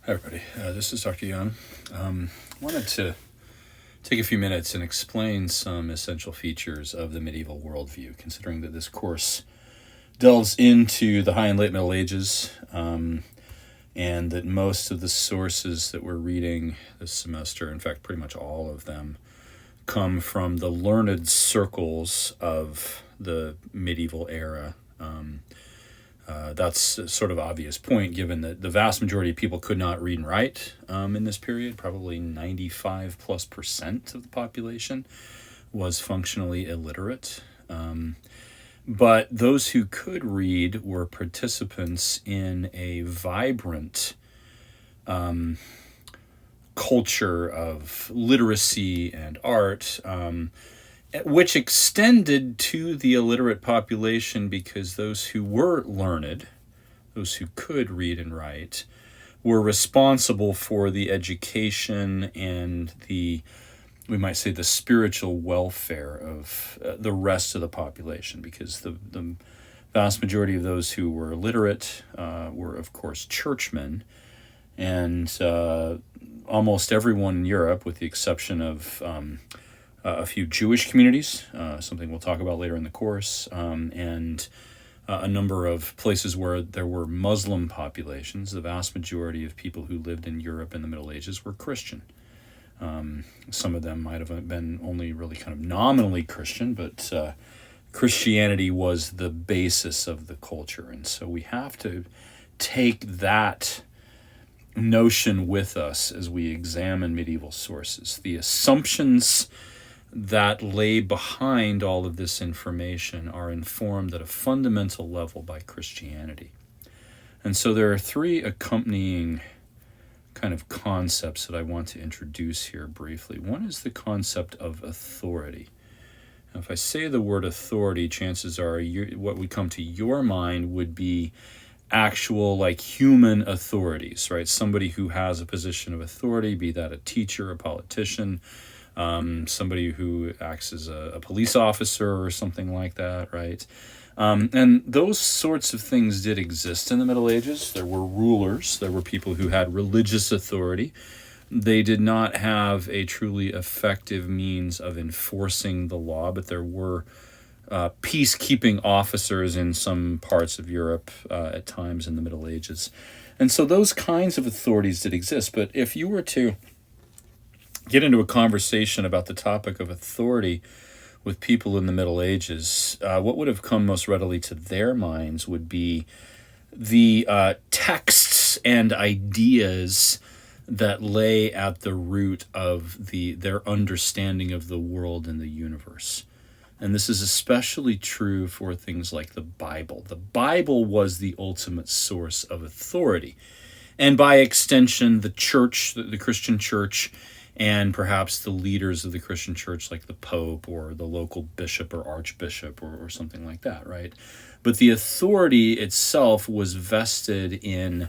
Hi, everybody. This is Dr. Young. Wanted to take a few minutes and explain some essential features of the medieval worldview, considering that this course delves into the High and Late Middle Ages, and that most of the sources that we're reading this semester, in fact, pretty much all of them, come from the learned circles of the medieval era. That's a sort of obvious point, given that the vast majority of people could not read and write in this period. Probably 95+% of the population was functionally illiterate. But those who could read were participants in a vibrant culture of literacy and art, which extended to the illiterate population because those who were learned, those who could read and write, were responsible for the education and we might say, the spiritual welfare of the rest of the population, because the vast majority of those who were literate were, of course, churchmen, and almost everyone in Europe, with the exception of a few Jewish communities, something we'll talk about later in the course, and a number of places where there were Muslim populations. The vast majority of people who lived in Europe in the Middle Ages were Christian. Some of them might have been only really kind of nominally Christian, but Christianity was the basis of the culture. And so we have to take that notion with us as we examine medieval sources. The assumptions that lay behind all of this information are informed at a fundamental level by Christianity. And so there are three accompanying kind of concepts that I want to introduce here briefly. One is the concept of authority. Now, if I say the word authority, chances are what would come to your mind would be actual, like, human authorities, right? Somebody who has a position of authority, be that a teacher, a politician, somebody who acts as a police officer or something like that, right? And those sorts of things did exist in the Middle Ages. There were rulers. There were people who had religious authority. They did not have a truly effective means of enforcing the law, but there were peacekeeping officers in some parts of Europe at times in the Middle Ages. And so those kinds of authorities did exist. But if you were to get into a conversation about the topic of authority with people in the Middle Ages, what would have come most readily to their minds would be the texts and ideas that lay at the root of their understanding of the world and the universe. And this is especially true for things like the Bible. The Bible was the ultimate source of authority. And by extension, the church, the Christian church, and perhaps the leaders of the Christian church, like the Pope or the local bishop or archbishop or something like that, right? But the authority itself was vested in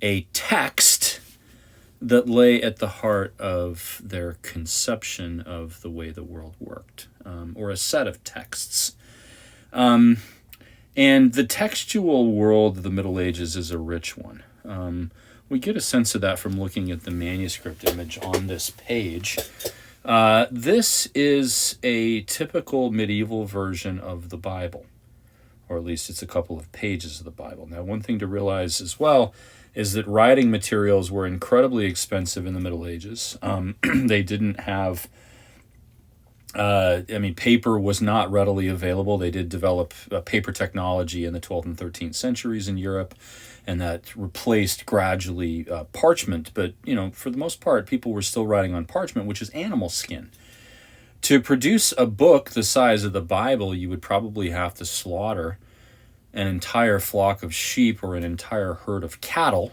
a text that lay at the heart of their conception of the way the world worked, or a set of texts. And the textual world of the Middle Ages is a rich one. We get a sense of that from looking at the manuscript image on this page. This is a typical medieval version of the Bible, or at least it's a couple of pages of the Bible. Now, one thing to realize as well is that writing materials were incredibly expensive in the Middle Ages. They didn't have, paper was not readily available. They did develop paper technology in the 12th and 13th centuries in Europe, and that replaced gradually parchment. But, for the most part, people were still writing on parchment, which is animal skin. To produce a book the size of the Bible, you would probably have to slaughter an entire flock of sheep or an entire herd of cattle,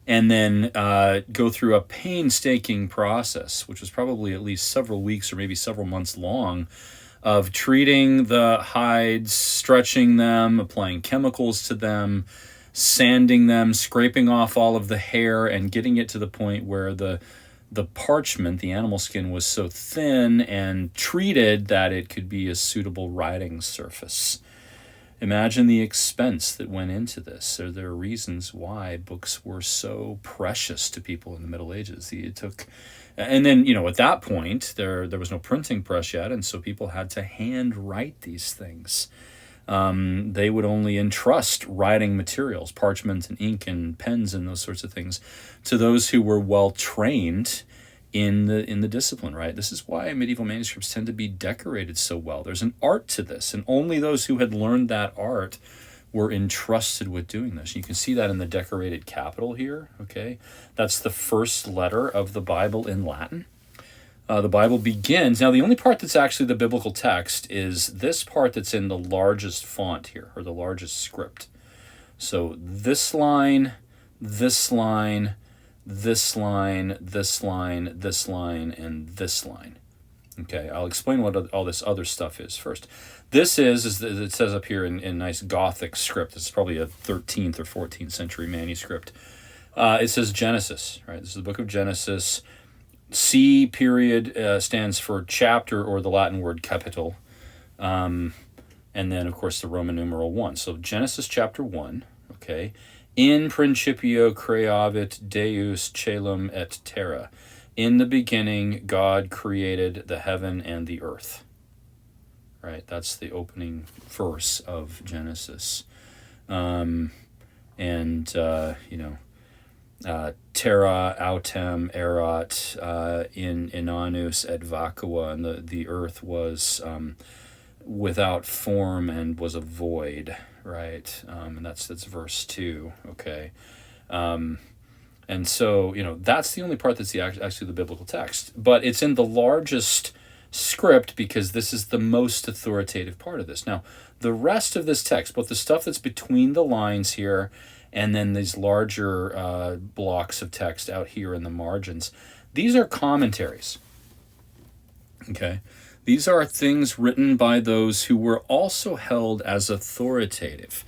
and then go through a painstaking process, which was probably at least several weeks or maybe several months long, of treating the hides, stretching them, applying chemicals to them, sanding them, scraping off all of the hair, and getting it to the point where the parchment, the animal skin, was so thin and treated that it could be a suitable writing surface. Imagine the expense that went into this. So there are reasons why books were so precious to people in the Middle Ages. It took, and then at that point there was no printing press yet, and so people had to hand write these things. They would only entrust writing materials, parchment and ink and pens and those sorts of things, to those who were well trained in the discipline, right? This is why medieval manuscripts tend to be decorated so well. There's an art to this, and only those who had learned that art were entrusted with doing this. You can see that in the decorated capital here, okay? That's the first letter of the Bible in Latin. The Bible begins, now the only part that's actually the biblical text is this part that's in the largest font here, or the largest script. So this line, this line, this line, this line, this line, and this line. Okay, I'll explain what all this other stuff is first. This is it says up here in nice Gothic script. This is probably a 13th or 14th century manuscript. It says Genesis, right? This is the book of Genesis. C period stands for chapter, or the Latin word capital. And then, of course, the Roman numeral 1. So Genesis chapter 1, okay. In principio creavit Deus caelum et terra. In the beginning, God created the heaven and the earth. Right, that's the opening verse of Genesis. Terra autem erat in inanus et vacua, and the earth was without form and was a void, right? And that's verse 2, okay? And so, that's the only part that's actually the biblical text. But it's in the largest script because this is the most authoritative part of this. Now, the rest of this text, both the stuff that's between the lines here and then these larger blocks of text out here in the margins, these are commentaries, okay? These are things written by those who were also held as authoritative.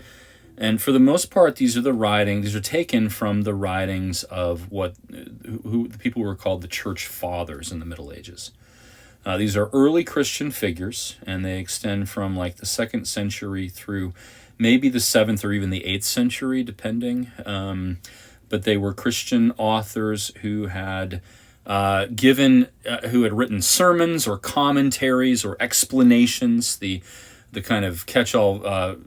And for the most part, these are taken from the writings of who the people who were called the church fathers in the Middle Ages. These are early Christian figures, and they extend from like the 2nd century through maybe the 7th or even the 8th century, depending. But they were Christian authors who had who had written sermons or commentaries or explanations. The kind of catch-all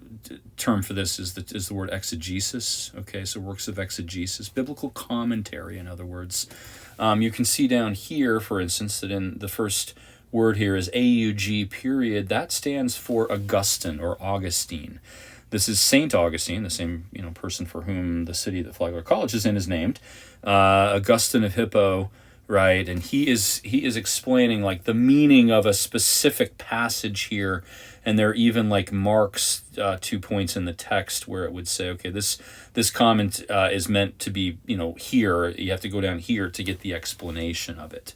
term for this is the word exegesis. Okay, so works of exegesis, biblical commentary, in other words. You can see down here, for instance, that in the first word here is AUG period. That stands for Augustine or Augustine. This is Saint Augustine, the same person for whom the city that Flagler College is in is named, Augustine of Hippo, right? And he is explaining like the meaning of a specific passage here, and there are even like marks, 2 points in the text where it would say, okay, this comment is meant to be here. You have to go down here to get the explanation of it.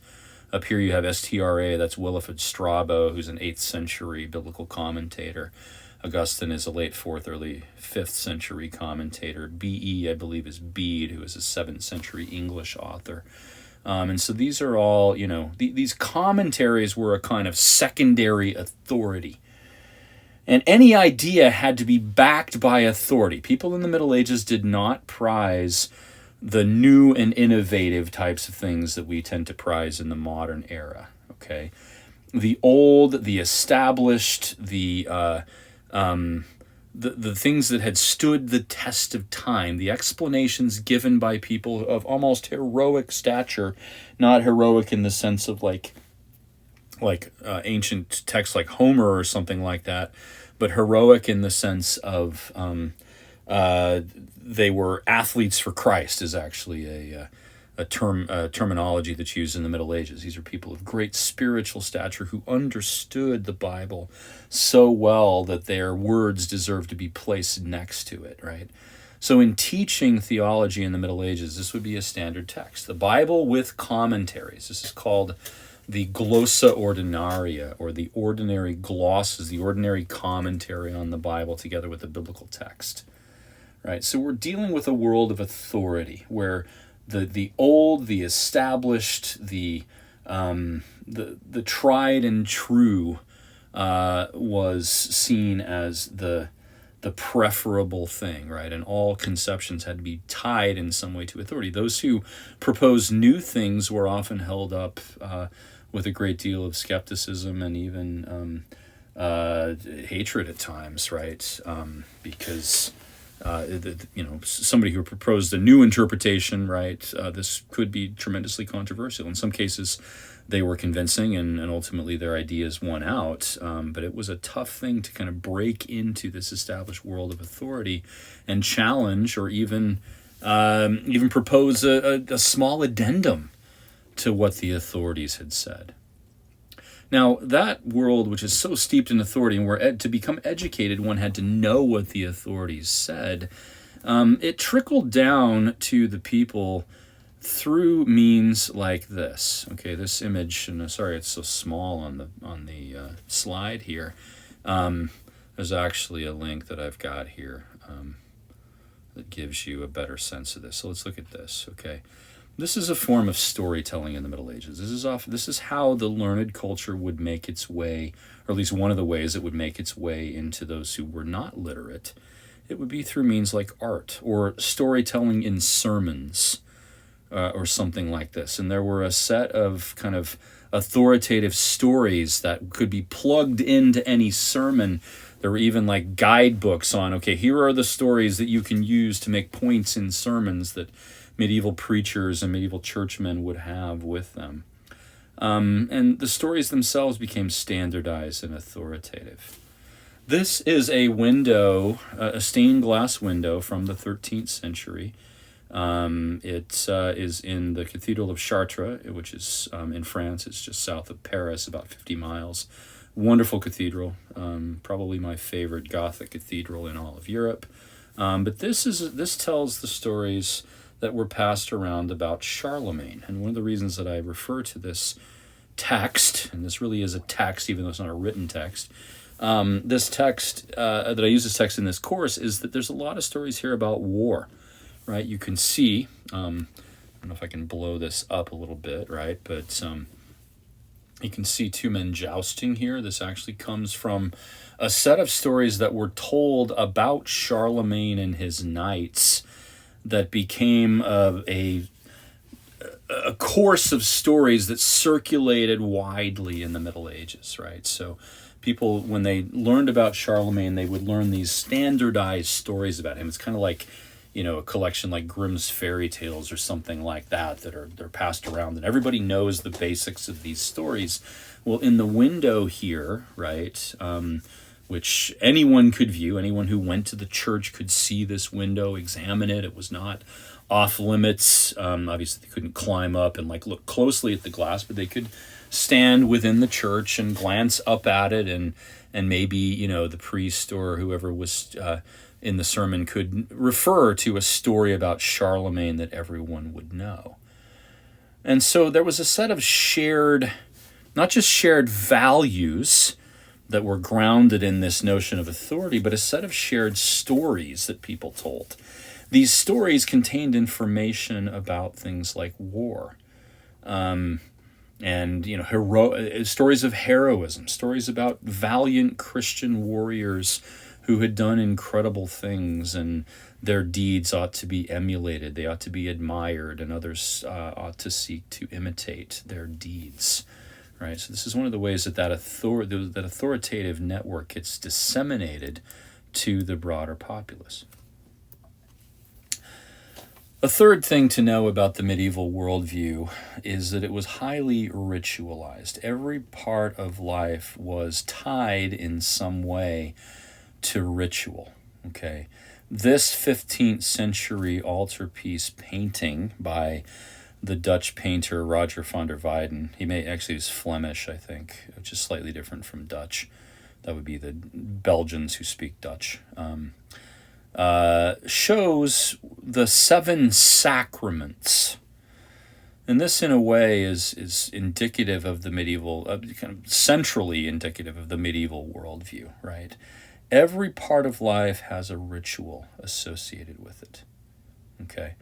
Up here you have STRA, that's Wilfrid Strabo, who's an 8th century biblical commentator. Augustine is a late 4th, early 5th century commentator. BE, I believe, is Bede, who is a 7th century English author. And so these are all, these commentaries were a kind of secondary authority. And any idea had to be backed by authority. People in the Middle Ages did not prize the new and innovative types of things that we tend to prize in the modern era, okay? The old, the established, the things that had stood the test of time, the explanations given by people of almost heroic stature, not heroic in the sense of like ancient texts like Homer or something like that, but heroic in the sense of they were athletes for Christ is actually a terminology that's used in the Middle Ages. These are people of great spiritual stature who understood the Bible so well that their words deserve to be placed next to it, right? So in teaching theology in the Middle Ages, this would be a standard text. The Bible with commentaries. This is called the glossa ordinaria, or the ordinary glosses, the ordinary commentary on the Bible together with the biblical text. Right? So we're dealing with a world of authority where the old, the established, the tried and true was seen as the the preferable thing, right? And all conceptions had to be tied in some way to authority. Those who proposed new things were often held up with a great deal of skepticism and even hatred at times, right? Because somebody who proposed a new interpretation, right? This could be tremendously controversial. In some cases, they were convincing, and ultimately their ideas won out. But it was a tough thing to kind of break into this established world of authority and challenge, or even propose a small addendum to what the authorities had said. Now, that world, which is so steeped in authority, and where to become educated, one had to know what the authorities said, it trickled down to the people through means like this. Okay, this image, and sorry it's so small on the slide here. There's actually a link that I've got here that gives you a better sense of this. So let's look at this. Okay. This is a form of storytelling in the Middle Ages. This is how the learned culture would make its way, or at least one of the ways it would make its way into those who were not literate. It would be through means like art or storytelling in sermons or something like this. And there were a set of kind of authoritative stories that could be plugged into any sermon. There were even like guidebooks on, okay, here are the stories that you can use to make points in sermons that medieval preachers and medieval churchmen would have with them. And the stories themselves became standardized and authoritative. This is a window, a stained glass window from the 13th century. It is in the Cathedral of Chartres, which is in France. It's just south of Paris, about 50 miles. Wonderful cathedral, probably my favorite Gothic cathedral in all of Europe. But this tells the stories that were passed around about Charlemagne. And one of the reasons that I refer to this text, and this really is a text, even though it's not a written text, this text, that I use this text in this course, is that there's a lot of stories here about war, right? You can see, I don't know if I can blow this up a little bit, right? But you can see two men jousting here. This actually comes from a set of stories that were told about Charlemagne and his knights that became a course of stories that circulated widely in the Middle Ages, right? So people, when they learned about Charlemagne, they would learn these standardized stories about him. It's kind of like, a collection like Grimm's fairy tales or something like that they're passed around, and everybody knows the basics of these stories. Well, in the window here, right, which anyone could view. Anyone who went to the church could see this window, examine it. It was not off limits. Obviously, they couldn't climb up and look closely at the glass, but they could stand within the church and glance up at it, and maybe the priest or whoever was in the sermon could refer to a story about Charlemagne that everyone would know. And so there was a set of shared, not just shared values that were grounded in this notion of authority, but a set of shared stories that people told. These stories contained information about things like war, and stories of heroism, stories about valiant Christian warriors who had done incredible things, and their deeds ought to be emulated. They ought to be admired, and others ought to seek to imitate their deeds. Right, so this is one of the ways that authoritative network gets disseminated to the broader populace. A third thing to know about the medieval worldview is that it was highly ritualized. Every part of life was tied in some way to ritual. Okay, this 15th century altarpiece painting by the Dutch painter Roger van der Weyden. He's Flemish, I think, which is slightly different from Dutch. That would be the Belgians who speak Dutch. Shows the 7 sacraments. And this, in a way, is indicative of the medieval, kind of centrally indicative of the medieval worldview, right? Every part of life has a ritual associated with it, okay?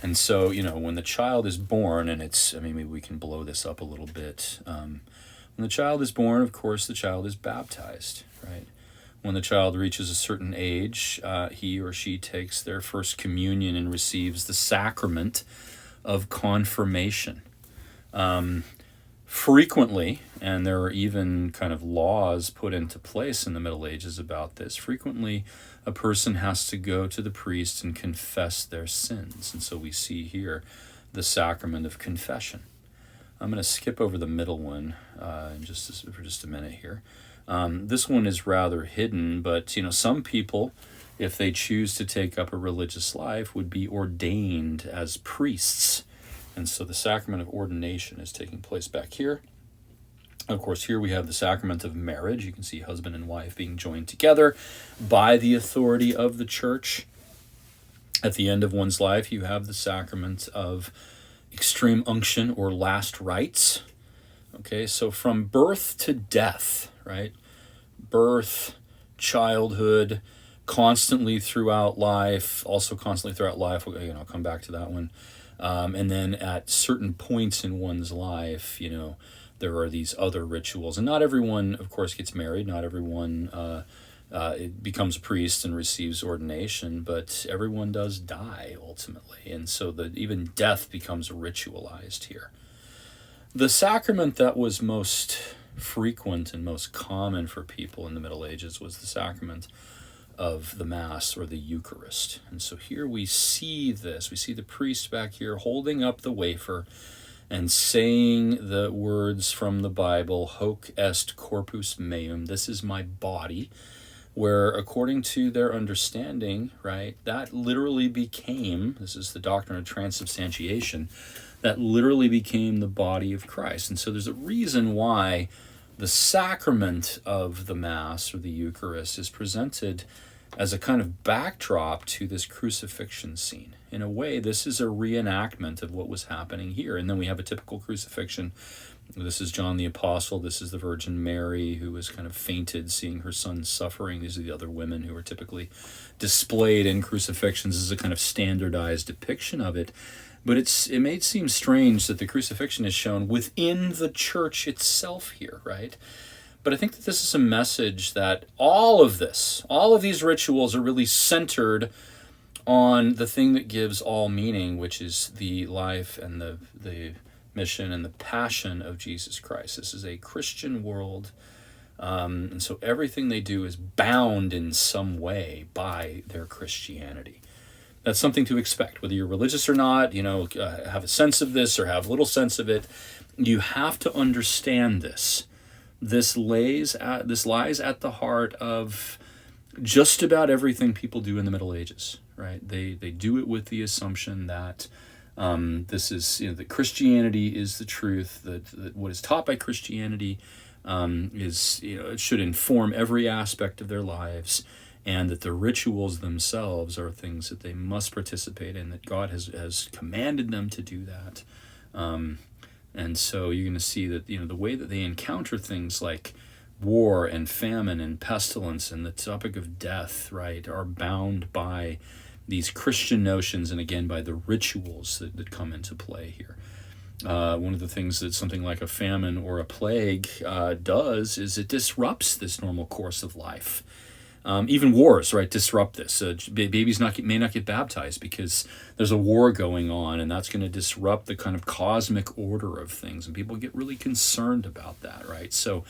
And so, when the child is born, and maybe we can blow this up a little bit. When the child is born, of course, the child is baptized, right? When the child reaches a certain age, he or she takes their first communion and receives the sacrament of confirmation. Frequently, and there are even kind of laws put into place in the Middle Ages about this, frequently a person has to go to the priest and confess their sins. And so we see here the sacrament of confession. I'm going to skip over the middle one for just a minute here. This one is rather hidden, but some people, if they choose to take up a religious life, would be ordained as priests. And so the sacrament of ordination is taking place back here. Of course, here we have the sacrament of marriage. You can see husband and wife being joined together by the authority of the church. At the end of one's life, you have the sacrament of extreme unction or last rites. Okay, so from birth to death, right? Birth, childhood, constantly throughout life, also constantly throughout life. I'll come back to that one. And then at certain points in one's life, there are these other rituals. And not everyone, of course, gets married. Not everyone it becomes a priest and receives ordination, but everyone does die ultimately. And so even death becomes ritualized here. The sacrament that was most frequent and most common for people in the Middle Ages was the sacrament of the Mass or the Eucharist. And so here we see this. We see the priest back here holding up the wafer and saying the words from the Bible, hoc est corpus meum, this is my body, where according to their understanding, right, that literally became, this is the doctrine of transubstantiation, that literally became the body of Christ. And so there's a reason why the sacrament of the Mass or the Eucharist is presented as a kind of backdrop to this crucifixion scene. In a way, this is a reenactment of what was happening here. And then we have a typical crucifixion. This is John the Apostle. This is the Virgin Mary, who was kind of fainted seeing her son suffering. These are the other women who are typically displayed in crucifixions as a kind of standardized depiction of it. But it may seem strange that the crucifixion is shown within the church itself here, right? But I think that this is a message that all of these rituals are really centered on the thing that gives all meaning, which is the life and the mission and the passion of Jesus Christ. This is a Christian world, and so everything they do is bound in some way by their Christianity. That's something to expect, whether you're religious or not, have a sense of this or have little sense of it. You have to understand this. This lies at the heart of just about everything people do in the Middle Ages, right? They do it with the assumption that this is, that Christianity is the truth, that what is taught by Christianity is, it should inform every aspect of their lives, and that the rituals themselves are things that they must participate in, that God has commanded them to do that. And so you're going to see that, the way that they encounter things like war and famine and pestilence and the topic of death, right, are bound by these Christian notions and, again, by the rituals that come into play here. One of the things that something like a famine or a plague does is it disrupts this normal course of life. Even wars, right, disrupt this. Babies may not get baptized because there's a war going on, and that's going to disrupt the kind of cosmic order of things, and people get really concerned about that, right? So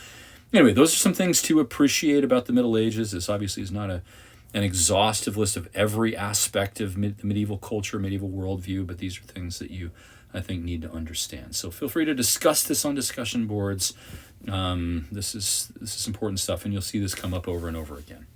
anyway, those are some things to appreciate about the Middle Ages. This obviously is not an exhaustive list of every aspect of the medieval culture, medieval worldview, but these are things that you, I think, need to understand. So feel free to discuss this on discussion boards. This is important stuff, and you'll see this come up over and over again.